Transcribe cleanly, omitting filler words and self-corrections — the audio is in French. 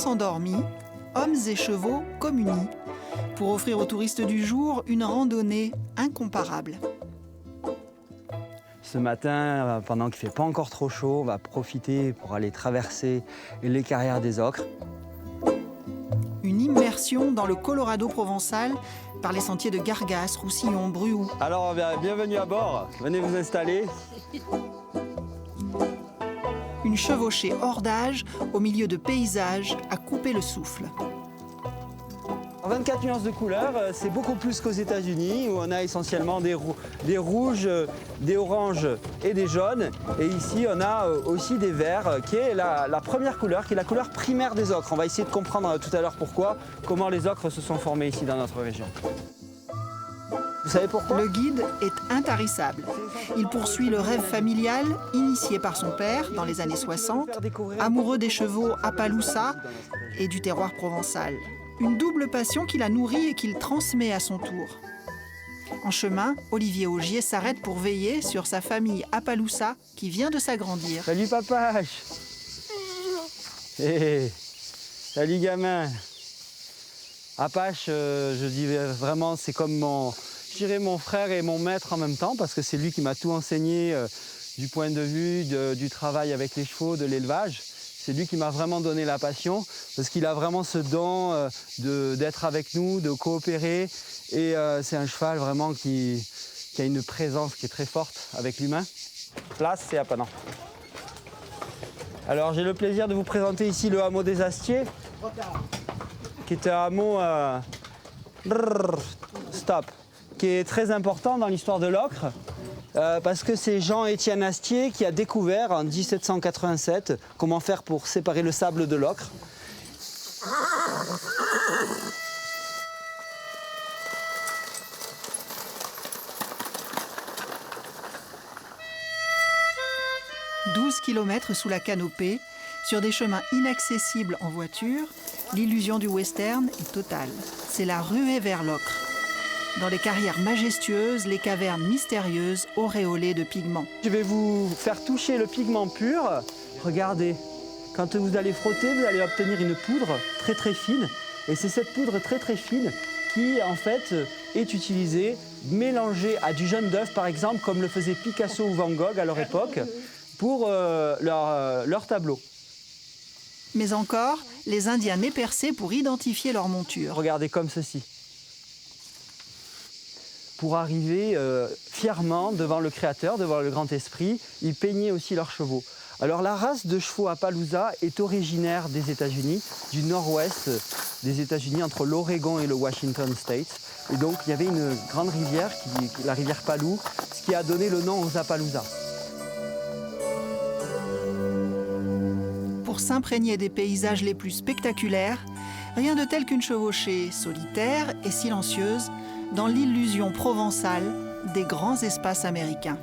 endormis, hommes et chevaux communient pour offrir aux touristes du jour une randonnée incomparable. Ce matin, pendant qu'il ne fait pas encore trop chaud, on va profiter pour aller traverser les carrières des ocres. Une immersion dans le Colorado provençal par les sentiers de Gargas, Roussillon, Bruhou. Alors, bienvenue à bord, venez vous installer. Une chevauchée hors d'âge, au milieu de paysages, à couper le souffle. 24 nuances de couleurs, c'est beaucoup plus qu'aux États-Unis où on a essentiellement des rouges, des oranges et des jaunes. Et ici, on a aussi des verts, qui est la première couleur, qui est la couleur primaire des ocres. On va essayer de comprendre tout à l'heure comment les ocres se sont formés ici dans notre région. Vous savez pourquoi? Le guide est intarissable. Il poursuit le rêve familial initié par son père dans les années 60, amoureux des chevaux Appaloosa et du terroir provençal. Une double passion qu'il a nourrie et qu'il transmet à son tour. En chemin, Olivier Augier s'arrête pour veiller sur sa famille Appaloosa qui vient de s'agrandir. Salut papa. Hey. Salut gamin. Apache, je dis vraiment, c'est comme mon frère et mon maître en même temps, parce que c'est lui qui m'a tout enseigné du point de vue du travail avec les chevaux, de l'élevage. C'est lui qui m'a vraiment donné la passion, parce qu'il a vraiment ce don d'être avec nous, de coopérer. Et c'est un cheval vraiment qui a une présence qui est très forte avec l'humain. Place, c'est Apanan. Alors j'ai le plaisir de vous présenter ici le hameau des Astiers, qui est un hameau qui est très important dans l'histoire de l'ocre. Parce que c'est Jean-Étienne Astier qui a découvert en 1787 comment faire pour séparer le sable de l'ocre. « 12 km sous la canopée, sur des chemins inaccessibles en voiture, l'illusion du western est totale. C'est la ruée vers l'ocre. Dans les carrières majestueuses, les cavernes mystérieuses auréolées de pigments. Je vais vous faire toucher le pigment pur. Regardez, quand vous allez frotter, vous allez obtenir une poudre très très fine. Et c'est cette poudre très très fine qui en fait est utilisée, mélangée à du jaune d'œuf par exemple, comme le faisaient Picasso ou Van Gogh à leur époque, pour leur tableau. Mais encore, les Indiens nez percés pour identifier leur monture. Regardez comme ceci. Pour arriver fièrement devant le Créateur, devant le Grand Esprit, ils peignaient aussi leurs chevaux. Alors la race de chevaux Appaloosa est originaire des États-Unis, du nord-ouest des États-Unis, entre l'Oregon et le Washington State. Et donc il y avait une grande rivière, la rivière Palou, ce qui a donné le nom aux Appaloosa. Pour s'imprégner des paysages les plus spectaculaires, rien de tel qu'une chevauchée solitaire et silencieuse dans l'illusion provençale des grands espaces américains.